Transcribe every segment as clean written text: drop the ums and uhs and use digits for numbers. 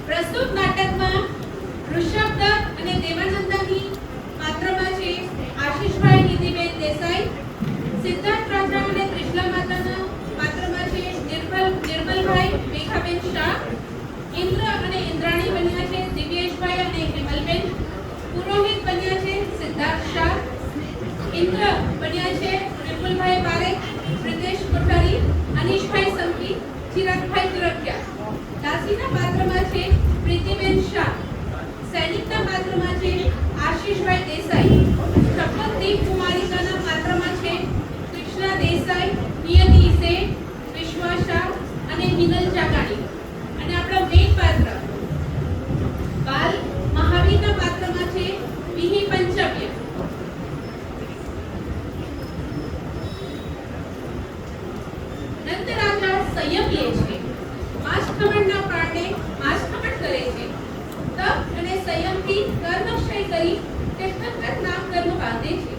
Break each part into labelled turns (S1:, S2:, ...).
S1: પ્રસ્તુત નાટકમાં ઋષભદત્ત અને દેવાનંદની પાત્રમાં છે આશીષભાઈ નિધિબેન દેસાઈ, સિદ્ધાર્થ રાજા અને ત્રિશલા માતાના પાત્રમાં છે નિર્મલભાઈ મેઘાબેન શાહ, ઇન્દ્ર અને ઇન્દ્રાણી બન્યા છે દિવ્યેશભાઈ અને હિમલબેન, પુરોહિત બન્યા છે સિદ્ધાર્થ શાહ, ઇન્દ્ર બન્યા છે વિપુલભાઈ પારેખ, પ્રિતેશ કોઠારી, અનીશભાઈ સંકી, ચિરાગભાઈ તિરકિયા, દાસીના પાત્રમાં છે પ્રીતિબેન શાહ, સૈનિકના પાત્રમાં છે આશીષભાઈ દેસાઈ, શપથદીપ કુમારિકાના પાત્રમાં છે કૃષ્ણા દેસાઈ, નિયતિ શેઠ, વિશ્વા શાહ અને હિનલ જાગાણી. અને આપણા મેઇન પાત્ર બાલ મહાવીરના પાત્રમાં છે વિહી પંચવ્ય. નંદરાજા સંયમ લે છે, માછખવડના પ્રાણને માછખવડ કરે છે, તપ અને સંયમથી કર્મક્ષય કરી તે સતત નામકર્મ બાંધે છે.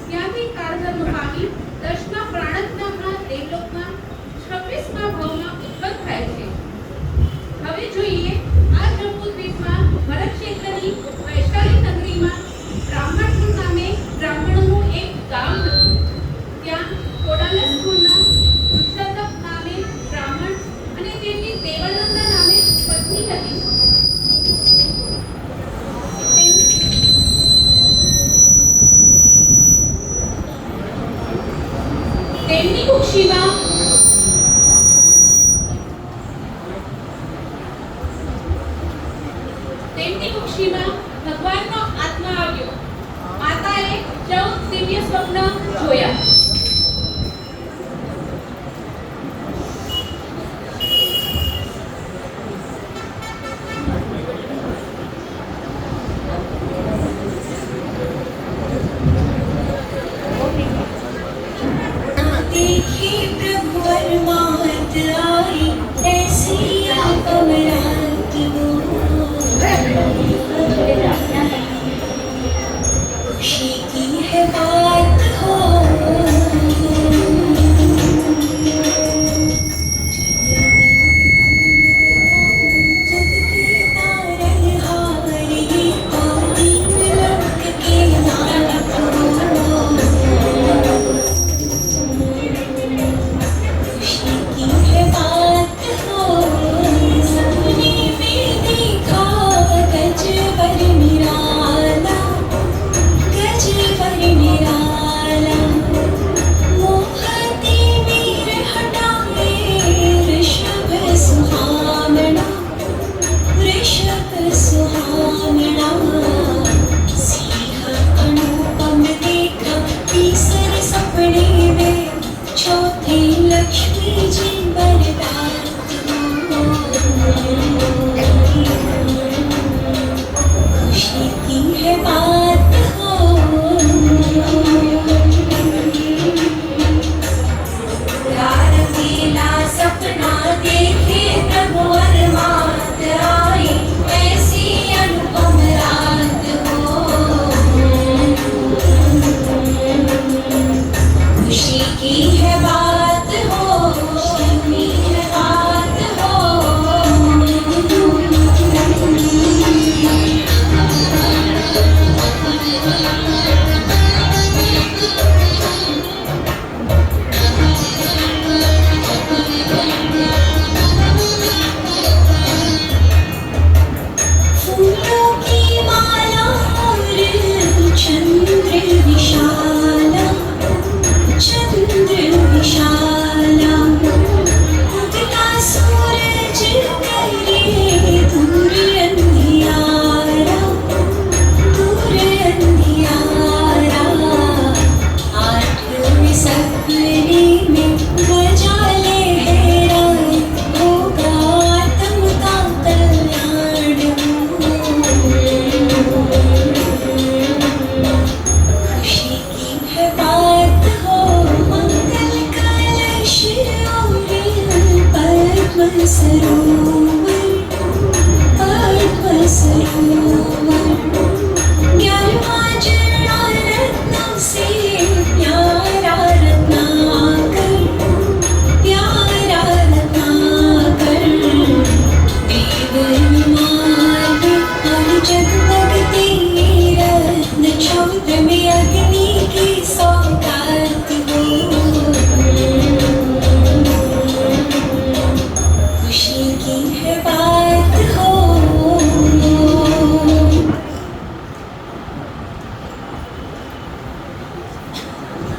S1: ત્યાંથી કાળધર્મ પામી 10મા પ્રાણજ્ઞાના દેવલોકમાં 26મા ભાવમાં ઉત્પન્ન થાય છે. હવે જોઈએ આ જંબુદ્વીપમાં ભરતક્ષેત્રની વૈશાલી નગરીમાં બ્રાહ્મણપુર નામે બ્રાહ્મણોનું એક ગામ હતું. ત્યાં કોડાલસ કુળના ઋષભદત્ત નામે બ્રાહ્મણ અને તેમની દેવાનંદા નામે પત્ની હતી. તેમની કુક્ષીમાં ભગવાનનો આત્મા આવ્યો. માતાએ 14 દિવ્ય સ્વપ્ન જોયા.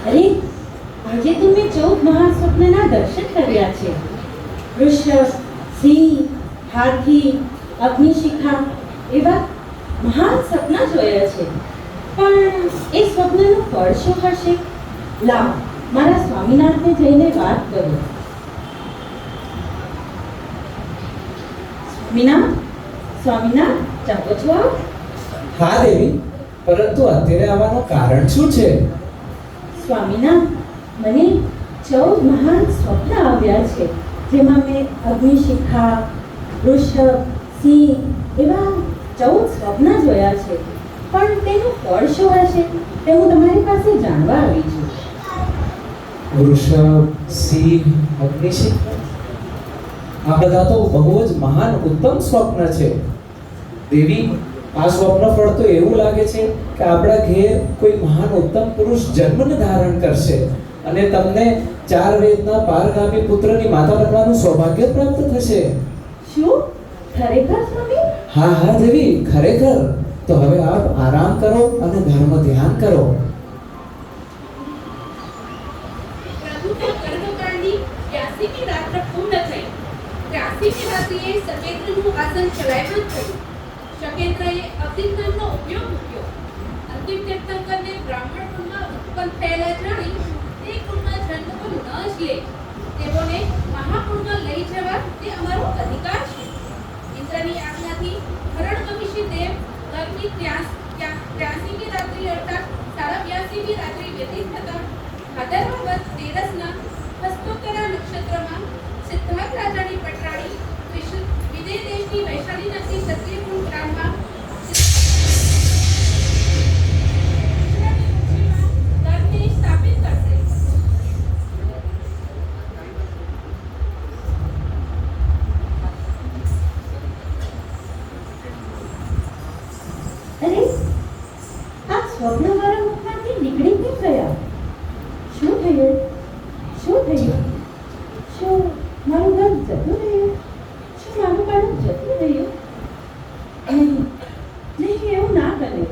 S2: અરે, આજે તો મેં 14 મહાસ્વપ્નના દર્શન કર્યા છે. વૃષભ, સિંહ, હાથી, અગ્નિશિખા એવા મહાન સપના જોયા છે. પણ એ સ્વપ્નનું ફળ શું હશે? લાવ, મારા સ્વામીનાથને જઈને વાત કરું. સ્વામીનાથ, સ્વામીનાથ, જાગો છો આપ?
S3: હા દેવી, પરંતુ અત્યારે આવવાનું કારણ શું છે?
S2: સ્વામીનાથ, મને 14 મહાન સ્વપ્ન આવ્યા છે, જેમાં મેં અગ્નિશિખા, વૃષભ, સિંહ એવા 14 સ્વપ્ન જોયા છે. પણ તેનું ફળ શું હશે તે હું તમારી પાસે જાણવા આવી છું.
S3: વૃષભ, સિંહ, અગ્નિશિખા, આ બધા તો બહુ જ મહાન ઉત્તમ સ્વપ્ન છે. દેવી, આ સ્વપ્ન ફળ તો એવું લાગે છે કે આપણા ઘેર કોઈ મહાન ઉત્તમ પુરુષ જન્મને ધારણ કરશે અને તમને 4 વેદના પારગામી પુત્રની માતા બનવાનું સૌભાગ્ય પ્રાપ્ત થશે.
S2: શું? ખરેખર સ્વામી?
S3: હા હા દેવી, ખરેખર. તો હવે આપ આરામ કરો અને ધર્મ ધ્યાન કરો.
S1: પ્રભુના કર્મકાંડની 82મી રાત્ર પૂર્ણ થઈ. 83મી રાત્રિએ શકેન્દ્રનું આસન ચલાયમાન થયું. શકેન્દ્રએ અવધિક નામનો ઉપયોગ મૂક્યો. અંતિમ તીર્થંકરને બ્રાહ્મણ કુળમાં ઉત્પન્ન થયેલા જાણી તે કુળમાં જન્મ તો ન જ લે, તેઓને મહાકુળમાં લઈ જવા તે અમારો અધિકાર છે. ઇન્દ્રની આજ્ઞાથી હરણકમિષી દેવ ઘરની 83મી રાત્રિ અર્થાત 82મી રાત્રિ વ્યતીત થતા ભાદરવા વદ તેરસના હસ્તોત્તરા નક્ષત્રમાં સિદ્ધાર્થ રાજાની પટરાણી વિદેહ દેશની વૈશાલી નામની ક્ષત્રિય કુળ ગ્રામમાં ધર્મને સ્થાપિત કરશે.
S2: અરે, આ સ્વપ્ન મારા મુખમાંથી નીકળી કેમ ગયા? શું થયું? શું થયું? શું મારું ઘર જતું રહ્યું? શું મારું બાળક જતું રહ્યું? નહીં, નહીં, એવું ના બને.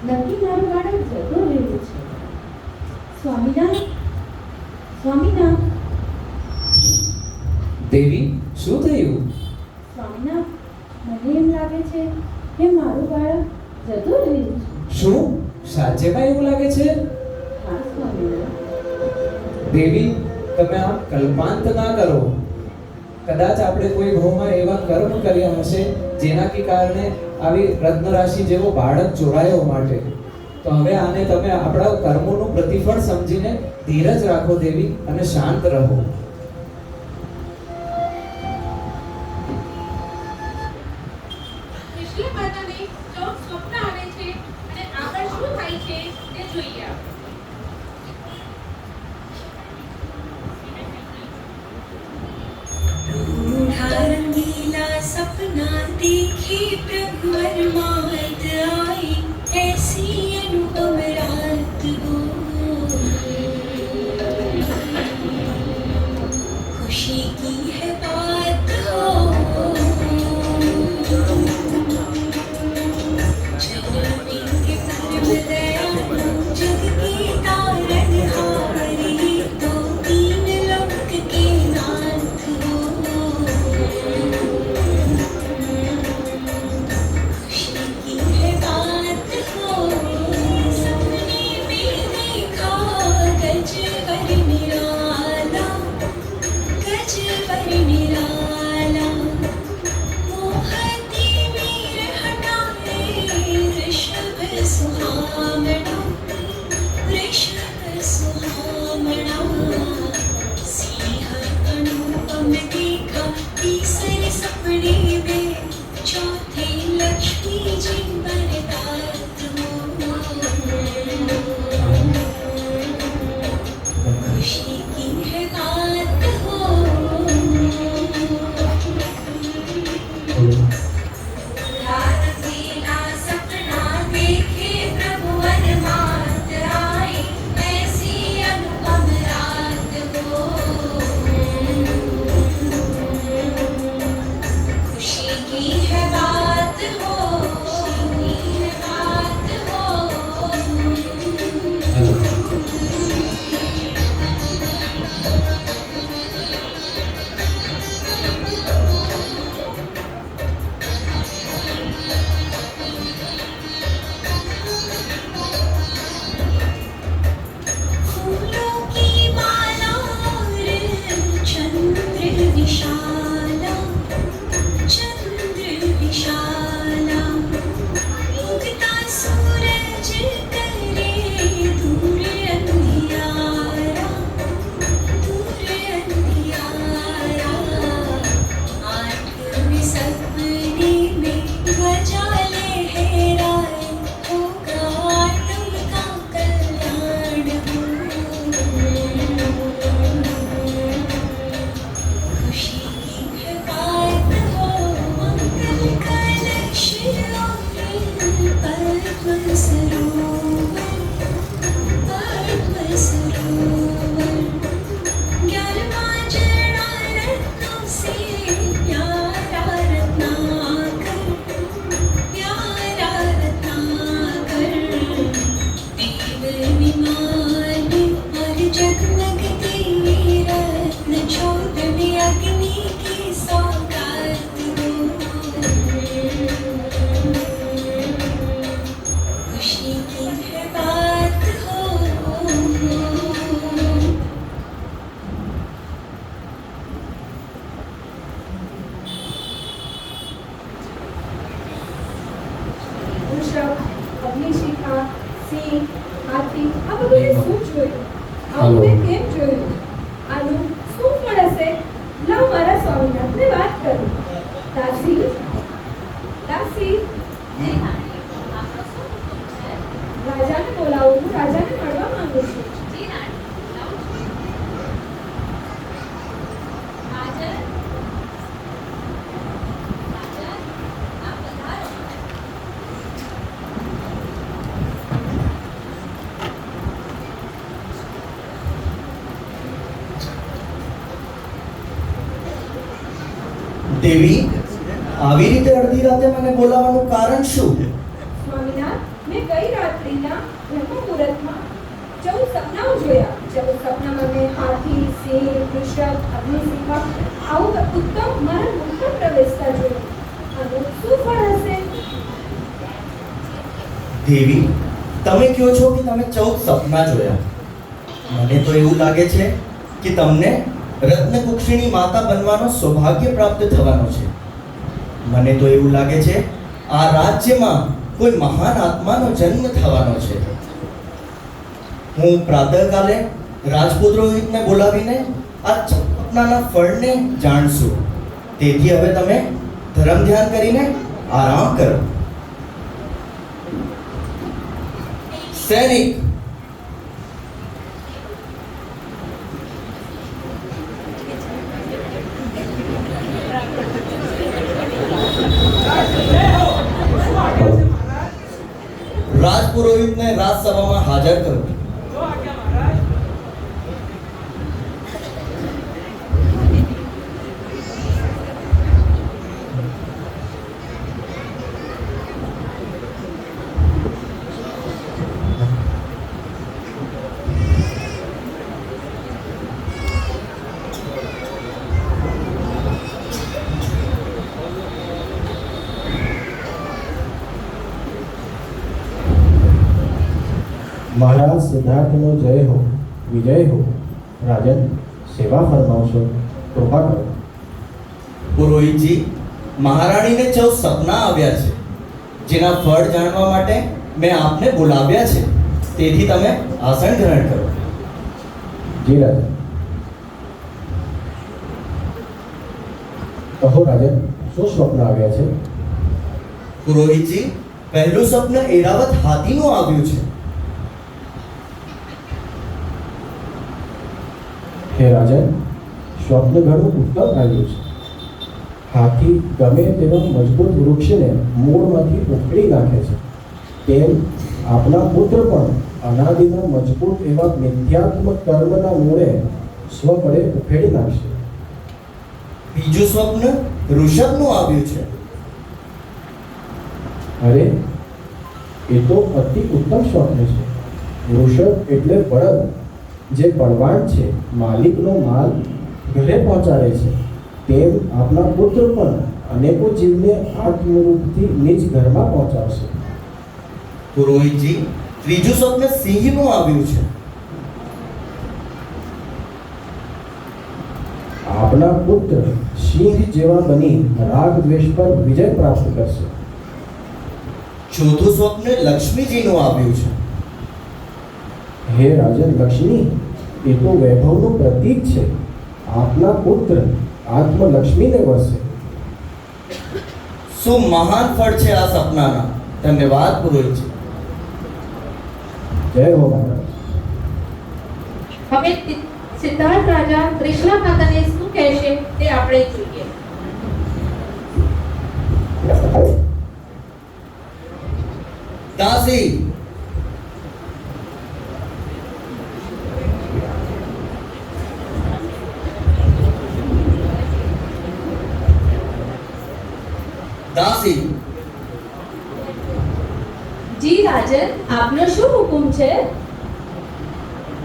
S2: નક્કી મારું બાળક જતું રહ્યું છે. સ્વામીનાથ, સ્વામીનાથ,
S3: દેવી, શું થયું?
S2: સ્વામીનાથ, મને એમ લાગે છે કે મારું બાળક જતું રહ્યું છે.
S3: શું સાચેમાં એવું લાગે છે?
S2: હા સ્વામીનાથ.
S3: દેવી, તમે આમ કલ્પાંત ના કરો. કદાચ આપણે કોઈ ભાવમાં એવા કર્મ કર્યા હશે જેનાથી કારણે આવી રત્ન રાશિ જેવો બાળક જોડાયો માટે. તો હવે આને તમે આપણા કર્મોનું પ્રતિફળ સમજીને ધીરજ રાખો દેવી, અને શાંત રહો.
S1: ત્રિશલા માતાને 14 સ્વપ્ન આવે છે અને આગળ શું થાય છે તે જોઈએ.
S4: नीला सपना देखे प्रभुवर मात आई, ऐसी अनुपम रात हो। खुशी की है बात हो, जगेंगे सर्व दयालु जग के तारनहारी, तो 3 लोक के नाथ हो। खुशी सरोवर ग्यारहवां जड़ा रत्नों से प्यारा रत्नाकर देव विमान और जगमगते रत्न छोड़न अग्नि की सौगात हो खुशी की है बात हो
S2: વૃષભ, અગ્નિશિખા, સિંહ, હાથી આ બધું મેં શું જોયું? આવું મેં કેમ જોયું? આનું શું ફળ હશે? લાવ મારા સ્વામીનાથને વાત કરું. દાસી, દાસી, રાજાને બોલાવો. હું રાજાને મળવા માંગુ છું.
S5: દેવી, આવી રીતે અડધી રાતે મને બોલાવવાનું કારણ શું?
S2: સ્વામિનાથ, મેં ગઈ રાત્રિના બ્રહ્મ મુહૂર્તમાં 14 સપનાઓ જોયા. 14 સપનામાં મેં હાથી, સિંહ, વૃષભ, અગ્નિશિખા આવું ઉત્તમ મારા મુખમાં પ્રવેશતા જોયું. આનું શું ફળ હશે?
S5: દેવી, તમે કહો છો કે તમે 14 સપના જોયા. મને તો એવું લાગે છે કે તમને રત્નકુક્ષીની માતા બનવાનો સૌભાગ્ય પ્રાપ્ત થવાનો છે. મને તો એવું લાગે છે આ રાજ્યમાં કોઈ મહાન આત્માનો જન્મ થવાનો છે. હું પ્રાતઃકાલે રાજપુરોહિતને બોલાવીને આ સપનાના ફળને જાણશું. તેથી હવે તમે ધર્મ ધ્યાન કરીને આરામ કરો. સૈનિક, રાજપુરોહિતને રાજસભામાં હાજર કરો.
S6: મહારાજ સિદ્ધાર્થનો જય હો, વિજય હો. રાજન, સેવા ફરમાવશો, કૃપા કરો.
S5: પુરોહિતજી, મહારાણીને 14 સપના આવ્યા છે, જેના ફળ જાણવા માટે મેં આપને બોલાવ્યા છે. તેથી તમે આસન ગ્રહણ કરો.
S6: જી રાજન. કહો રાજન, શું સ્વપ્ન આવ્યા છે?
S5: પુરોહિતજી, પહેલું સ્વપ્ન એરાવત હાથીનું આવ્યું છે.
S6: હે રાજન, સ્વપ્ન ઘણું ઉત્તમ આવ્યું છે. હાથી ગમે તેવા મજબૂત વૃક્ષને મૂળમાંથી ઉખેડી નાખે છે, તેમ આપના પુત્ર પણ અનાદિના મજબૂત એવા મિથ્યાત્મક કર્મના મૂળે સ્વબળે ઉખેડી નાખશે.
S5: બીજું સ્વપ્ન ઋષભનું આવ્યું છે.
S6: અરે, એ તો અતિ ઉત્તમ સ્વપ્ન છે. વૃષભ એટલે બળદ, જે બળવાન છે, માલિકનો માલ ઘરે પહોંચાડે છે. તેમ આપના પુત્ર પણ અનેકો જીવને આત્મરૂપથી નિજ ઘરમાં પહોંચાડશે.
S5: પુરોહિતજી, ત્રીજું સ્વપ્ન સિંહનું આવ્યું છે.
S6: આપના પુત્ર સિંહ જેવા બની રાગ દ્વેષ પર વિજય પ્રાપ્ત કરશે.
S5: ચોથું સ્વપ્ન લક્ષ્મીજીનું આવ્યું છે.
S6: હે રાજન લક્ષ્મી, એ તો વૈભવનું પ્રતીક છે. આપના પુત્ર આત્મલક્ષ્મીને વસે.
S5: શું મહાન ફળ છે આ સપનાના. ધન્યવાદ પુરોહિતજી.
S6: જય હો મહારાજ.
S1: હવે સિદ્ધાર્થ રાજા ત્રિશલા માતાને શું કહેશે તે આપણે જોઈએ.
S5: દાસી, દાસી
S2: જી રાજન, આપનો શું હુકુમ છે?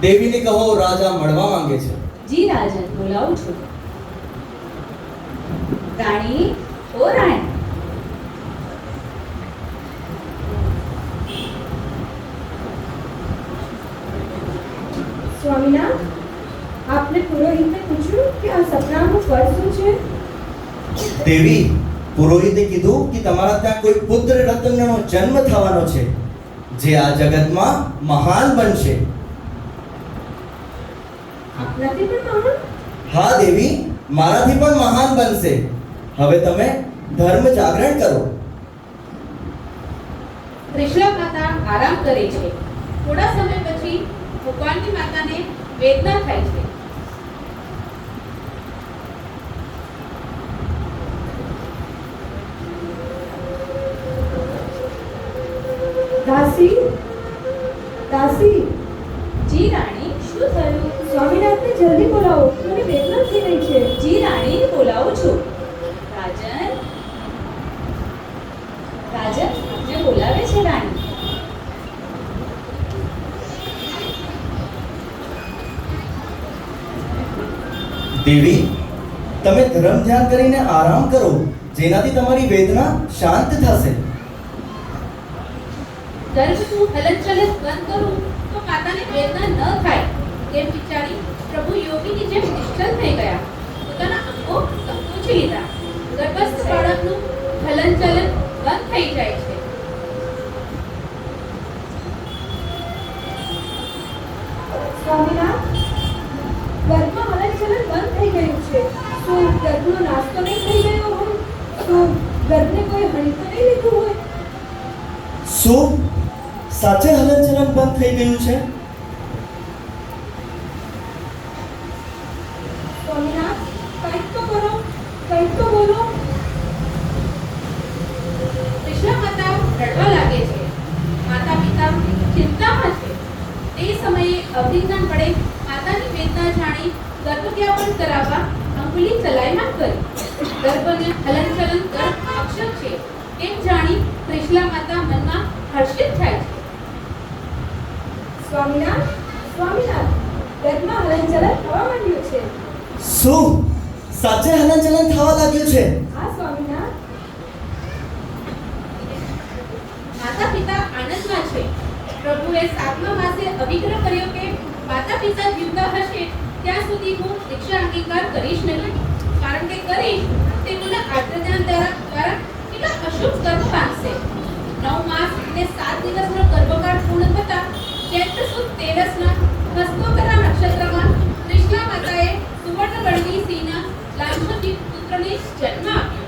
S5: દેવીને કહો રાજા મળવા માંગે છે.
S2: જી રાજન, બોલાવું છું. રાણી, ઓ રાણી. સ્વામીનાથ, આપને પુરોહિતને પૂછ્યું કે આ સપનાનું ફળ શું છે?
S5: દેવી, પુરોહિતે કીધું કે તમારા ત્યાં કોઈ પુત્ર રત્નનો જન્મ થવાનો છે જે આ જગતમાં મહાન બનશે.
S2: આપનાથી પણ મહાન?
S5: હા દેવી, મારાથી પણ મહાન બનશે. હવે તમે ધર્મ જાગરણ કરો.
S1: ત્રિશલા માતા આરામ કરે છે. થોડા સમય પછી ભગવાનની માતાને વેદના થાય છે.
S2: દાસી, દાસી.
S1: જી રાણી, શું થયું?
S2: સ્વામીનાથને જલ્દી બોલાવો, મને વેદના થઈ રહી છે.
S1: જી રાણી, બોલાવું છું. રાજન, રાજન, આપને બોલાવે છે રાણી.
S5: દેવી, તમે ધર્મ ધ્યાન કરીને આરામ કરો, જેનાથી તમારી વેદના શાંત થશે.
S1: ગર્ભનું હલનચલન બંધ કરું તો માતાને વેદના ન થાય તેમ વિચારી પ્રભુ યોગીની જેમ નિશ્ચલ થઈ ગયા. પોતાના અંગો સંકોચી લીધા. ગર્ભસ્થ બાળકનું હલનચલન બંધ થઈ જાય છે.
S2: સ્વામીનાથ, ગર્ભમાં હલનચલન બંધ થઈ ગયું છે. શું ગર્ભનો નાસ્તો નહીં થઈ ગયો હોય? શું ગર્ભને કોઈ હણી તો નહીં લીધું હોય?
S5: શું સાચે હલનચલન બંધ થઈ ગયું છે?
S2: સ્વામીનાથ, કંઈક તો કરો, કંઈક તો બોલો.
S1: ત્રિશલા માતા રડવા લાગે છે. માતા પિતા ચિંતામાં છે. તે સમયે અભિજ્ઞાન વડે માતાની વેદના જાણી ગર્ભજ્ઞાપન કરાવવા અંગુલી ચલાયમાન કરી. ગર્ભને હલનચલન ગર્ભ અક્ષર છે તેમ જાણી ત્રિશલા માતા મનમાં હર્ષિત થાય છે.
S2: સ્વામીનાથ, સ્વામીનાથ, ગર્ભમાં હલનચલન થવા માંડ્યું છે.
S5: શું સાચે હલનચલન થવા લાગ્યું છે?
S2: હા સ્વામીનાથ.
S1: માતા પિતા આનંદમાં છે. પ્રભુએ 7મા માસે અભિગ્રહ કર્યો કે માતા પિતા જીવતા હશે ત્યાં સુધી હું દીક્ષા અંગીકાર કરીશ નહીં. કારણ કે કરીશ તેઓના આર્તજ્ઞાન દ્વારા કેટલા અશુભ કર્મ પામશે. 9 માસ અને 7 દિવસનો ગર્ભકાળ પૂર્ણ થતા ચૈત્ર સુદ 13ના હસ્તોકરા નક્ષત્રમાં ત્રિશલા માતાએ સુવર્ણવર્ણી સિંહના લાંછનથી પુત્રને જન્મ આપ્યો.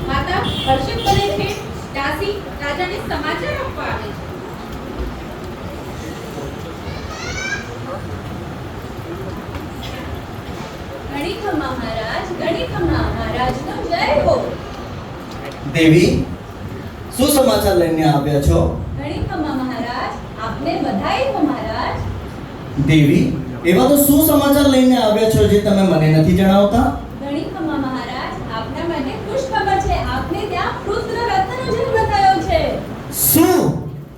S1: માતા હર્ષિત બને છે. દાસી રાજાને સમાચાર આપવા આવે છે.
S2: ગણિતમાં મહારાજનો જય હો.
S5: દેવી, શું સમાચાર લઈને આવ્યા છો?
S2: ગણિતમાં મહારાજ, આપને બધાઈ હો મહારાજ.
S5: દેવી, એવા તો શું સમાચાર લઈને આવ્યા છો જે તમે મને નથી જણાવતા?
S2: ગણિતમાં મહારાજ, આપના માટે ખુશ ખબર છે. આપને ત્યાં પુત્ર રત્નનો જન્મ થયો છે.
S5: શું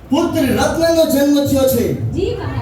S5: પુત્ર રત્નનો જન્મ થયો છે?
S2: જી મહારાજ.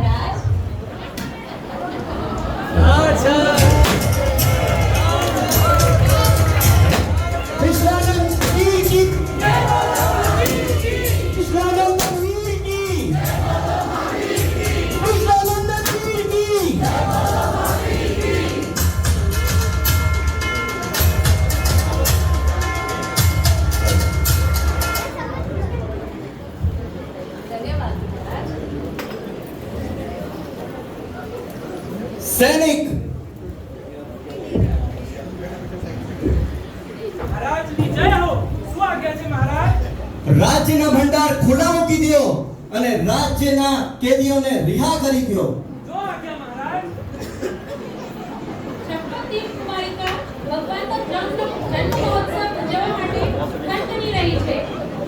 S5: સૈનિક,
S7: મહારાજની જય હો. શું આજ્ઞા છે મહારાજ?
S5: રાજ્યના ભંડાર ખુલ્લા મૂકી દો અને રાજ્યના કેદીઓને રિહા કરી દો.
S7: જો આજ્ઞા મહારાજ.
S1: શક્તિ કુમારિકા ભગવાનનો જન્મ મહોત્સવ ઉજવવા માટે ખંડની રહી છે.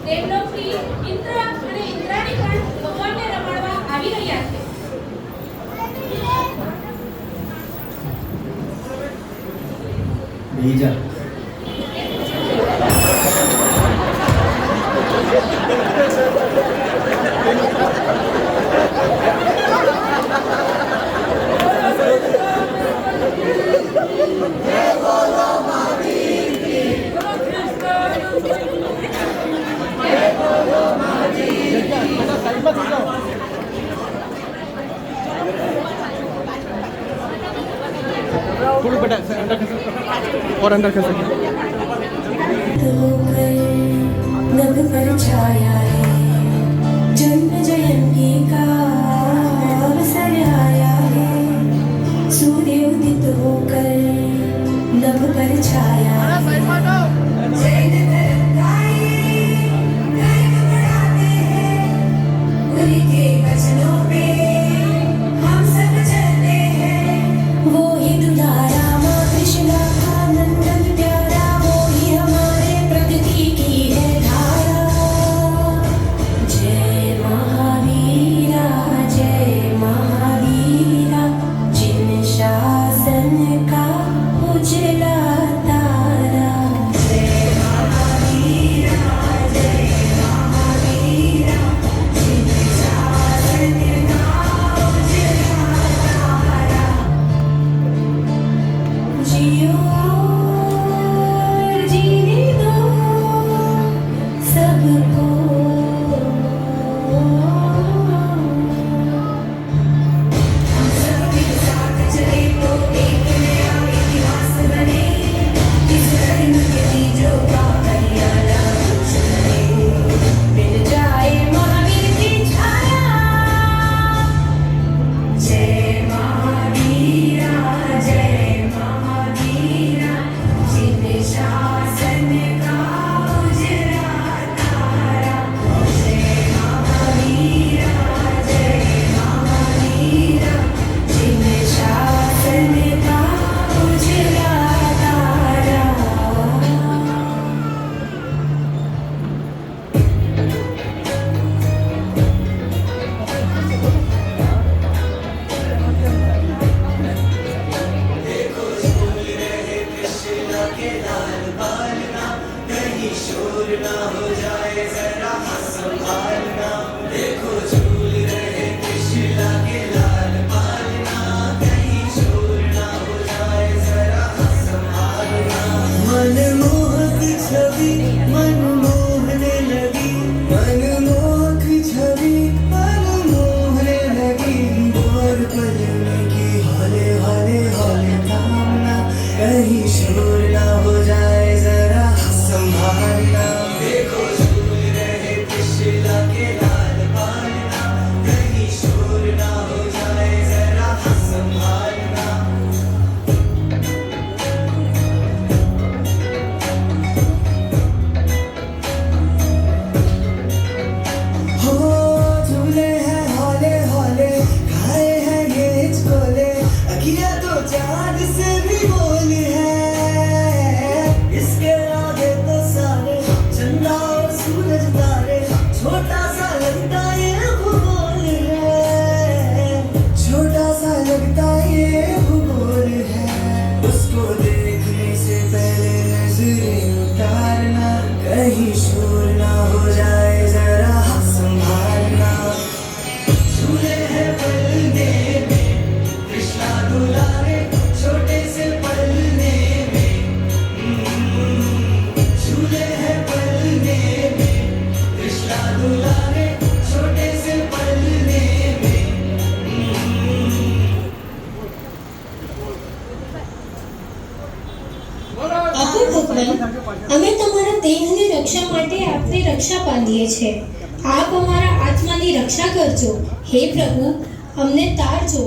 S1: દેવલોકથી ઇન્દ્ર અને ઇન્દ્રાણી પણ આવી રહ્યા છે.
S5: બીજા
S6: और अंदर कर सके
S4: नभ पर छाया है जन्म जयंती का अवसर आया है सूर्य उदित होकर नभ पर छाया है जैन धर्म गाए धर्म बढ़ाते हैं उनके वचनों पे हम सब चलते हैं वो ही दुलारा माँ कृष्णा का नंदन प्यारा वो ही हमारे प्रकृति की है धारा जय महावीरा जिन शासन का उजला तारा जय महावीरा जिन शासन का उजला तारा जियो और जीने दो सबको हम सबके साथ चले तो एक नया इतिहास बने इस धर्म के बीजों का हरियाणा कुछ बने मिल जाए महावीर की छाया जय महावीरा जिन शासन का उजला तारा जय महावीरा जिन शासन का उजला तारा
S8: मनमोहक छवि मन मोहने लगी मनमोहक छवि मन मोहने लगी और पलने की हौले हौले हौले थामना कहीं शोर ना हो जाए जरा संभालना देखो झूल रहे त्रिशूला के लाल पालना कहीं शोर ना हो जाए जरा संभालना हो झूले हैं हौले हौले खाए हैं ये हिचकोले अखियाँ तो चाँद से भी बोल है इसके आगे तो सारे चंदा और सूरज तारे छोटा सा लगता ये भूगोल है छोटा सा लगता ये भूगोल है उसको देखने से पहले नजरें उतारना कहीं शोर ना हो जाए जरा संभालना झूले हैं पलने में कृष्णा दुलारे छोटे से पलने में झूले हैं पलने में कृष्णा दुलारे छोटे से पलने में
S9: આપો ભગવાન અમે તમારા દેહની રક્ષા માટે આપની રક્ષા બાંધીએ છીએ આપ અમારા આત્માની રક્ષા કરજો હે પ્રભુ અમને તારજો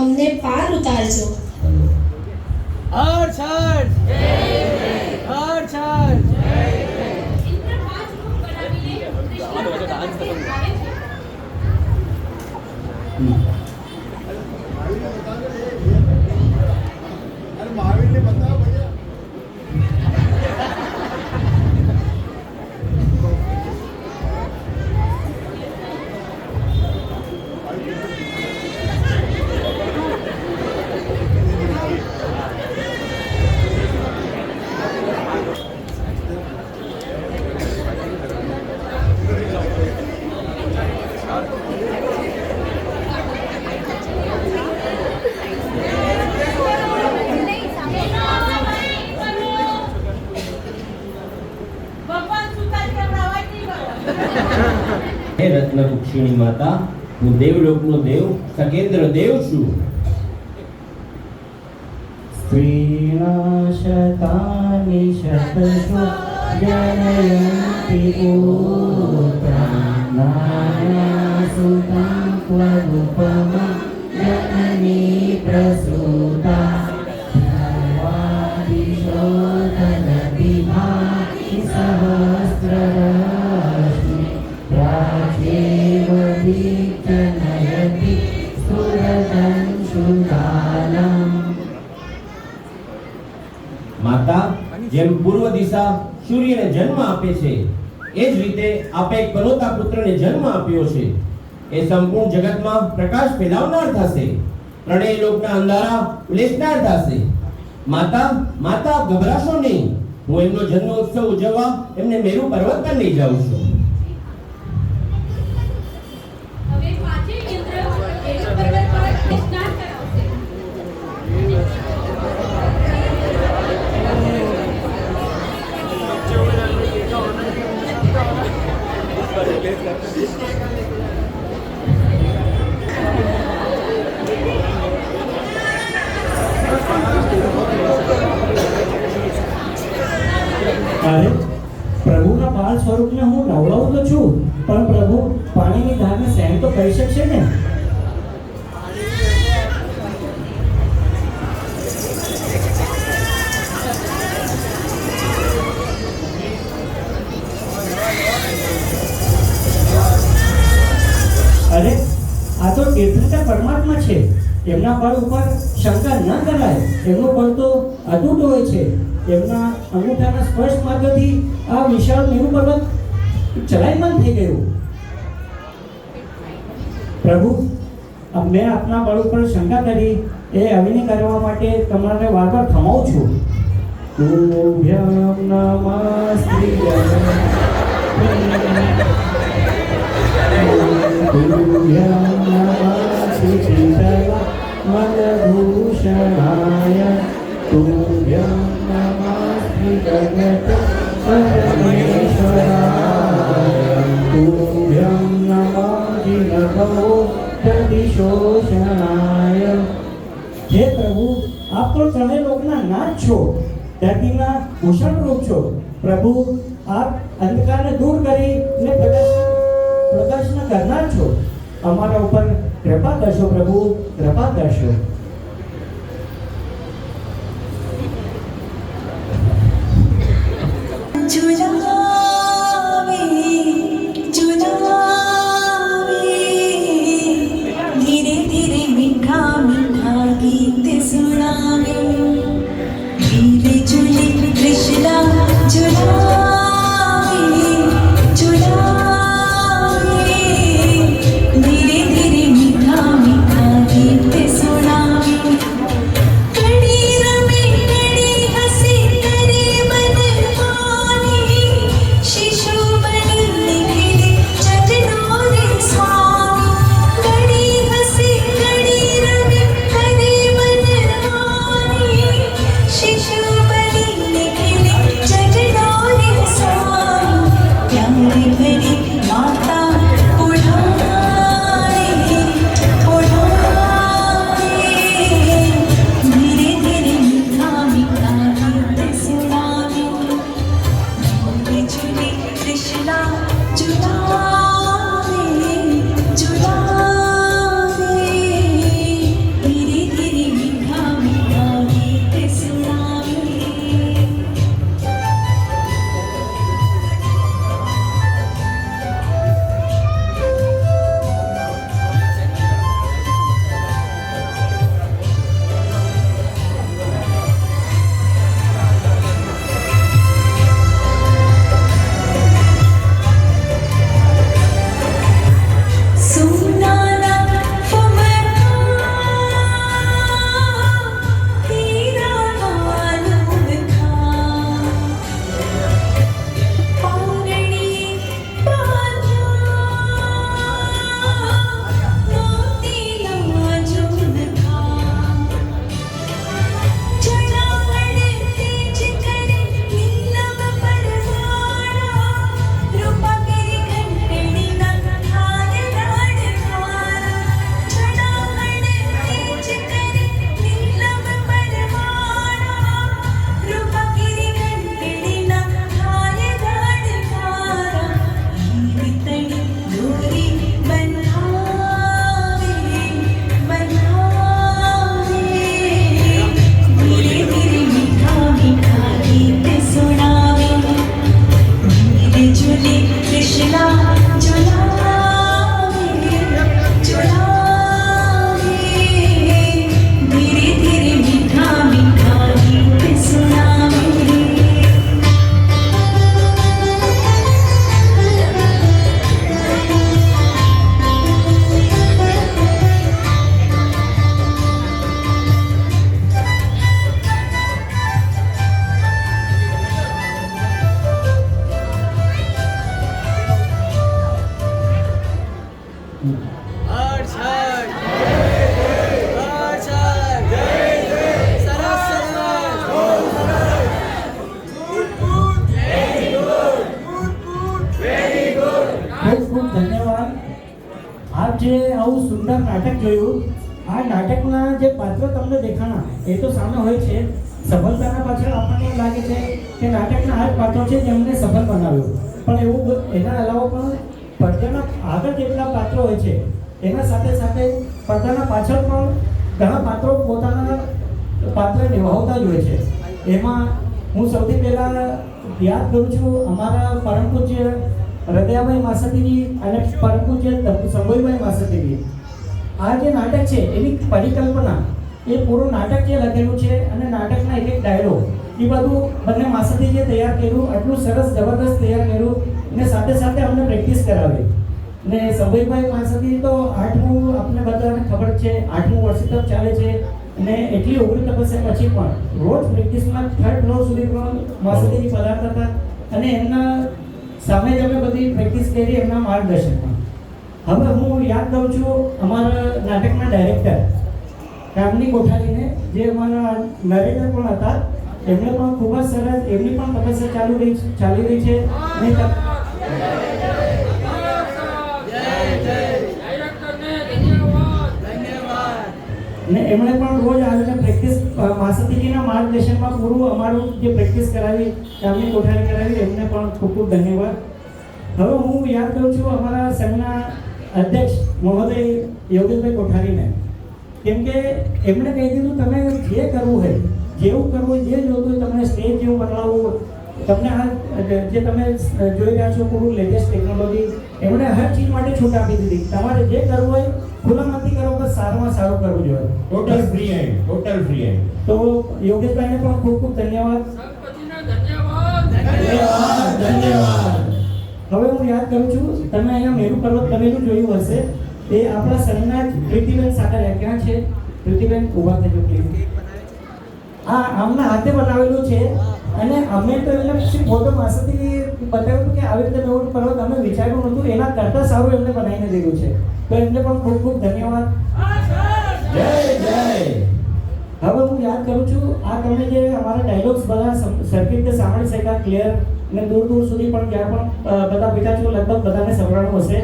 S9: અમને પાર ઉતારજો
S7: હર છઠ હર છઠ
S1: ઇન્દ્ર 5 રૂપ બનાવીને કૃષ્ણ પાસે આવે છે.
S10: હે રત્નકુક્ષિણી માતા, હું દેવલોકનો દેવ સકેન્દ્ર દેવ છું.
S7: સ્ત્રીનાશતાનિ શતશો જનયન્તિ પુત્રા નાનાસુતાં ત્વરૂપમં જનની પ્રસૂતા સર્વાદિશોધનતિ ભાતિ સહસ્રરશ્મિ પ્રાચેવ વિજનયતિ સ્ફુરદંશુદાલમ.
S10: માતા, જેમ પૂર્વ દિશા સૂર્યને જન્મ આપે છે, એ જ રીતે આપે એક પનોતા પુત્રને જન્મ આપ્યો છે. એ સંપૂર્ણ જગતમાં પ્રકાશ ફેલાવનાર થશે, ત્રણેય લોકના અંધારા ઉલેચનાર થશે. માતા, માતા આપ ગભરાશો નહીં. હું એમનો જન્મોત્સવ ઉજવવા એમને મેરુ પર્વત પર લઈ જાઉં છું.
S1: હવે પાંચેય ઇન્દ્ર મેરુ પર્વત પર સ્નાન કરાવશે.
S7: અરે પ્રભુના બાળ સ્વરૂપને હું નવડાવું તો છું, પણ પ્રભુ પાણીની ધારને સહન તો કરી શકશે ને. અરે આ તો તીર્થંકર પરમાત્મા છે, એમના બળ ઉપર શંકા ન કરાય. એમનું બળ તો અતૂટ હોય છે. એમના અંગૂઠાના સ્પર્શ માર્ગથી આ વિશાળ મેરુ પર્વત ચલાયમાન થઈ ગયું. પ્રભુ, મેં આપના બળ ઉપર શંકા કરી એ અવિની કરવા માટે તમારે વારંવાર થમાવું છું. તુભ્યં નમસ્ત્રિય મદભૂષણાય તુભ્યં નમસ્તિ જગત પરમેશ્વરાય તુભ્યં નમઃ નભો પ્રતિશોષણાય. હે પ્રભુ, આપ તો ત્રણેય લોકના નાથ છો, ધરતીના ભૂષણ રૂપ છો. પ્રભુ, આપ અંધકારને દૂર કરીને પ્રકાશના કરનાર છો. અમારા ઉપર કૃપા કરશો પ્રભુ, કૃપા કરશો.
S4: धीरे धीरे मीठा मीठा गीत सुनावे, धीरे झूले कृष्णा झुलावे झुलावे, धीरे धीरे मीठा मीठा गीत सुनावे. कड़ी रमे कड़ी हंसी करे मन मानी, शिशु बनी निखिले चरणों रे स्वामी. कड़ी हंसी कड़ी रमे करे मन मानी, शिशु
S7: નાટક જોયું, આ નાટકના જે પાત્રો તમને દેખાણા એ તો સામે હોય છે. સફળતાના પાછળ આપણને એવું લાગે છે કે નાટકના આ જ પાત્રો છે જેમને સફળ બનાવ્યું, પણ એવું એના અલાવા પણ પડદાના આગળ જેટલા પાત્રો હોય છે એના સાથે સાથે પડદાના પાછળ પણ ઘણા પાત્રો પોતાના પાત્ર નિભાવતા જ હોય છે. એમાં હું સૌથી પહેલાં યાદ કરું છું અમારા પરમ પૂજ્ય હૃદયાભાઈ માસતીજી અને પરમ પૂજ્ય સંભોઈભાઈ માસતીજી. આ જે નાટક છે એની પરિકલ્પના, એ પૂરું નાટક જે લખેલું છે અને નાટકના એક એક ડાયલોગ એ બધું બંને માસતીજીએ તૈયાર કર્યું. આટલું સરસ જબરદસ્ત તૈયાર કર્યું અને સાથે સાથે અમને પ્રેક્ટિસ કરાવી. ને સંભોઈભાઈ માસતી તો 8મું આપણને બધાને ખબર છે, 8મું વર્ષ તક ચાલે છે અને એટલી ઉગ્ર તપસ્યા પછી પણ રોજ પ્રેક્ટિસમાં 3rd ફ્લોર સુધી પણ માસતીજી પધારતા હતા અને એમના સામે જ અમે બધી પ્રેક્ટિસ કરી એમના માર્ગદર્શનમાં. હવે હું યાદ કરું છું અમારા નાટકના ડાયરેક્ટર કામની કોઠારીને, જે અમારા નરેટર પણ હતા. એમને પણ ખૂબ જ સરસ, એમની પણ તપસ્યા ચાલી રહી છે અને ને એમણે પણ રોજ આવીને પ્રેક્ટિસ માસતીજીના માર્ગદર્શનમાં પૂરું અમારું જે પ્રેક્ટિસ કરાવી, કામની કોઠારી કરાવી, એમને પણ ખૂબ ખૂબ ધન્યવાદ. હવે હું યાદ કરું છું અમારા સંઘના અધ્યક્ષ મહોદય યોગેશભાઈ કોઠારીને, કેમ કે એમણે કહી દીધું તમે જે કરવું હોય, જેવું કરવું હોય, જે જોતું હોય, તમને સ્ટેજ જેવું બનાવવું, તમને આ જે તમે જોઈ રહ્યા છો પૂરું લેટેસ્ટ ટેકનોલોજી, એમણે હર ચીજ માટે છૂટ આપી દીધી. તમારે જે કરવું હોય ખુલ્લામાંથી કરો, બસ સારામાં સારું કરવું જોઈએ.
S10: Total free hand, total free hand.
S7: તો યોગેશભાઈને પણ ખૂબ ખૂબ ધન્યવાદ. ધન્યવાદ. હવે હું યાદ કરું છું, તમે અહીંયા મેરુ પર્વત બનેલું જોયું હશે, એ આપણા સંઘના જ પ્રીતિબેન સાકરિયા. ક્યાં છે પ્રીતિબેન? ઊભા થજો પ્લીઝ. આ આમના હાથે બનાવેલું છે અને અમે તો એમને ફોટો માસથી બતાવ્યું કે આવી રીતે મેરુ પર્વત અમે વિચાર્યું નહોતું, એના કરતાં સારું એમને બનાવીને દીધું છે. તો એમને પણ ખૂબ ખૂબ ધન્યવાદ.
S10: જય જય.
S7: હવે હું યાદ કરું છું, આ તમે જે અમારા ડાયલોગ્સ બધા સરખી રીતે સાંભળી શક્યા, ક્લિયર ને દૂર દૂર સુધી પણ જ્યાં પણ બધા બેઠા છો લગભગ બધાને સંભળાણું હશે.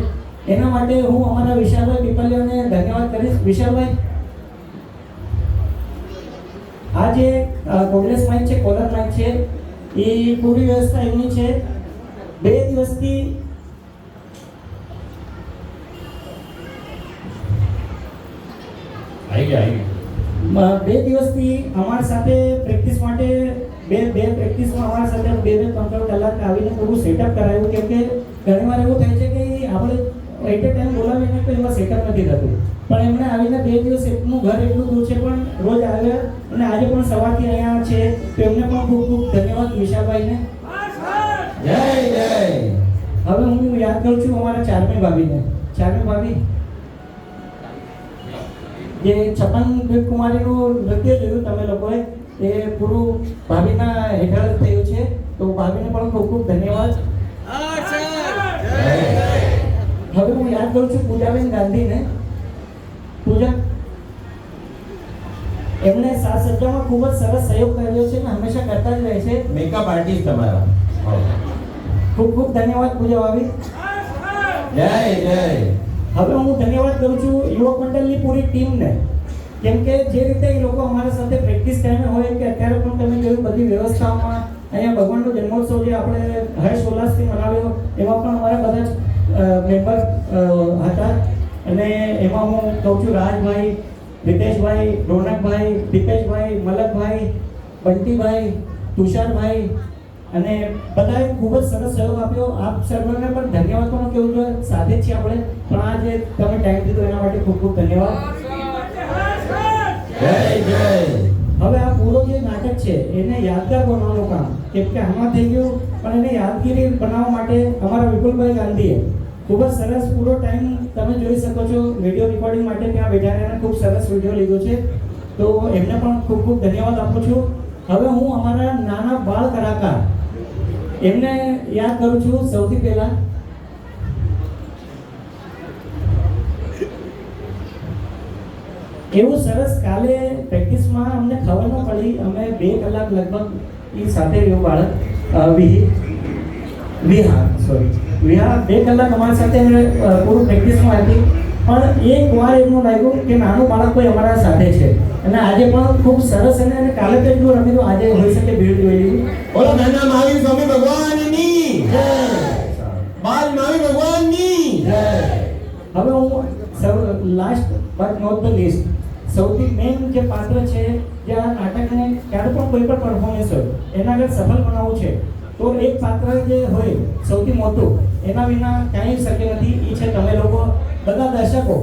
S7: એના માટે હું અમારા વિશાલભાઈ પીપલિયાને ધન્યવાદ કરીશ. વિશાલભાઈ, આ જે કોંગ્રેસ માઇક છે, કોલર માઇક છે, એ પૂરી વ્યવસ્થા એમની છે. 2 દિવસથી બે દિવસથી અમારી સાથે પ્રેક્ટિસ માટે બે પ્રેક્ટિસમાં અમારી સાથે 2-3 કલાક આવીને પૂરું સેટઅપ કરાવ્યું. કેમ કે ઘણીવાર એવું થાય છે કે આપણે એટ એ ટાઈમ બોલાવીને તો એમાં સેટઅપ નથી થતું, પણ એમણે આવીને 2 દિવસ એમનું ઘર એટલું દૂર છે પણ રોજ આવ્યા અને આજે પણ સવારથી અહીંયા છે. તો એમને પણ ખૂબ ખૂબ ધન્યવાદ વિશાલભાઈને.
S10: જય જય.
S7: હવે હું યાદ કરું છું અમારા ચારમી ભાભીને. ચારમી ભાભી, જે 56 કુમારીનું નૃત્ય જોયું તમે લોકોએ, એ પૂરું ભાભીના હેઠળ થયું છે. તો ભાભીને પણ ખૂબ ખૂબ ધન્યવાદ. હવે હું યાદ કરું છું પૂજાબેન ગાંધીને. પૂજા, એમણે સાજ સજ્જામાં ખૂબ જ સરસ સહયોગ કર્યો છે અને હંમેશા કરતા જ રહે છે.
S10: મેકઅપ આર્ટિસ્ટ તમારા.
S7: ખૂબ ખૂબ ધન્યવાદ પૂજા ભાભી.
S10: જય જય.
S7: હવે હું ધન્યવાદ કરું છું યુવક મંડળની પૂરી ટીમને, કેમ કે જે રીતે એ લોકો અમારા સાથે પ્રેક્ટિસ ટાઈમે હોય કે અત્યારે પણ તમે જોયું બધી વ્યવસ્થાઓમાં અહીંયા ભગવાનનો જન્મોત્સવ જે આપણે હર્ષ ઉલ્લાસથી મનાવ્યો, એમાં પણ અમારા બધા જ મેમ્બર હતા. અને એમાં હું કહું છું રાજભાઈ, રીતેશભાઈ, રોનકભાઈ, દીપેશભાઈ, મલકભાઈ, બંટીભાઈ, તુષારભાઈ અને બધાએ ખૂબ જ સરસ સહયોગ આપ્યો. આપ સર્વને પણ ધન્યવાદ પણ કહેવું જોઈએ, સાથે જ છીએ આપણે, પણ આ જે તમે ટાઈમ દીધો એના માટે ખૂબ ખૂબ ધન્યવાદ.
S10: જય જય.
S7: હવે આ પૂરો જે નાટક છે એને યાદગાર બનાવવાનું કામ, કેમ કે આમાં થઈ ગયું, પણ એને યાદગીરી બનાવવા માટે અમારા વિપુલભાઈ ગાંધીએ ખૂબ જ સરસ પૂરો ટાઈમ તમે જોઈ શકો છો વિડીયો રેકોર્ડિંગ માટે ત્યાં બેઠા રહીને ખૂબ સરસ વિડીયો લીધો છે. તો એમને પણ ખૂબ ખૂબ ધન્યવાદ આપું છું. હવે હું અમારા નાના બાળ કલાકાર એમને યાદ કરું છું. સૌથી પહેલા એવું સરસ કાલે પ્રેક્ટિસમાં અમને ખબર ન પડી, અમે 2 કલાક લગભગ એ સાથે રહ્યું બાળક વિહા 2 કલાક અમારી સાથે પૂરું પ્રેક્ટિસમાં હતી. પણ એક વાર એમનું લાગ્યું કે નાનું બાળક કોઈ અમારા સાથે છે અને આજે પણ ખૂબ સરસ અને કાલે તો એટલું રમેલું આજે હોઈ શકે ભીડ જોઈ લીધી.
S10: બોલો ધન્ના મહાવીર સ્વામી ભગવાનની જય. બાલ મહાવીર ભગવાનની જય.
S7: હવે હું last but not the least સૌથી મેઇન જે પાત્ર છે જે આ નાટકને ક્યારે પણ કોઈ પણ પરફોર્મન્સ હોય એના આગળ સફળ બનાવવું છે તો એક પાત્ર જે હોય સૌથી મોટું એના વિના કાંઈ શક્ય નથી. એ છે તમે લોકો બધા દર્શકો.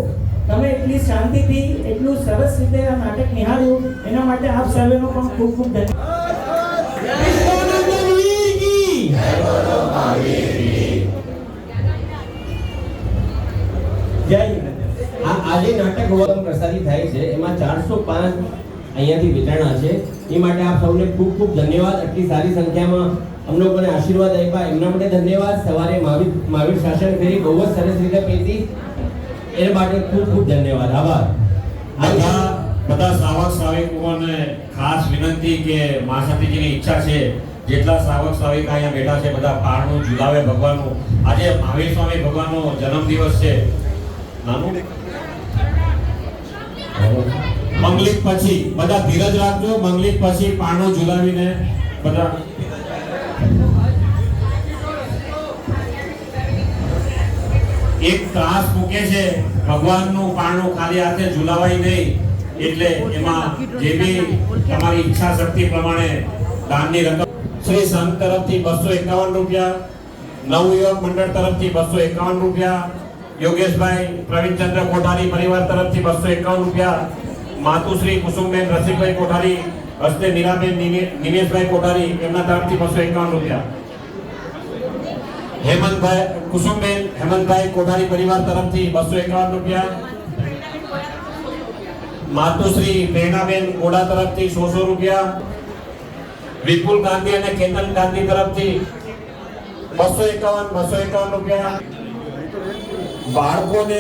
S7: તમે એટલી શાંતિથી એટલું સરસ રીતે આ નાટક નિહાળ્યું એના માટે આપ સર્વેનો પણ ખૂબ ખૂબ ધન્યવાદ. જય
S10: આજે નાટક પ્રસારિત થાય છે એમાં 405 અહીંયાથી વિતરણા છે. એ માટે આપ સૌને ખૂબ ખૂબ ધન્યવાદ. આટલી સારી સંખ્યામાં અમ લોકોને આશીર્વાદ આપ્યા એમના માટે ધન્યવાદ. સવારે મહાવીર શાસન ફેરી બહુ જ સરસ રીતે પેટી એ માટે ખૂબ ખૂબ ધન્યવાદ. આભાર.
S11: બધા શ્રાવક શ્રાવિકોને ખાસ વિનંતી કે મા સતીજીની ઈચ્છા છે જેટલા શ્રાવક શ્રાવિકા અહીંયા બેઠા છે બધા પારણું ઝુલાવે ભગવાનનું. આજે મહાવીર સ્વામી ભગવાનનો જન્મદિવસ છે. નાનું મંગલિક પછી બધા ધીરજ રાખજો. મંગલિક પછી પારણું ઝુલાવીને બધા એક ત્રાસ મૂકે છે ભગવાનનું પારણું ખાલી હાથે ઝુલાવાય નહીં. એટલે એમાં જે બી તમારી ઈચ્છા શક્તિ પ્રમાણે દાનની રકમ શ્રી સંત તરફથી 251 રૂપિયા, નવયુવક મંડળ તરફથી 251 રૂપિયા, યોગેશભાઈ પ્રવીણચંદ્ર કોઠારી પરિવાર તરફથી 251 રૂપિયા, માતુશ્રી કુસુમબેન રસિકભાઈ કોઠારી હસ્તે મીરાબેન નિમેશભાઈ કોઠારી એમના તરફથી 251 રૂપિયા, હેમંતભાઈ કુસુમબેન હેમંતભાઈ કોઠારી પરિવાર તરફથી 251 રૂપિયા, માતુશ્રી પ્રેરણાબેન ગોડા તરફથી 100 રૂપિયા, વિપુલ ગાંધી અને કેતન ગાંધી તરફથી 251 રૂપિયા, બાળકોને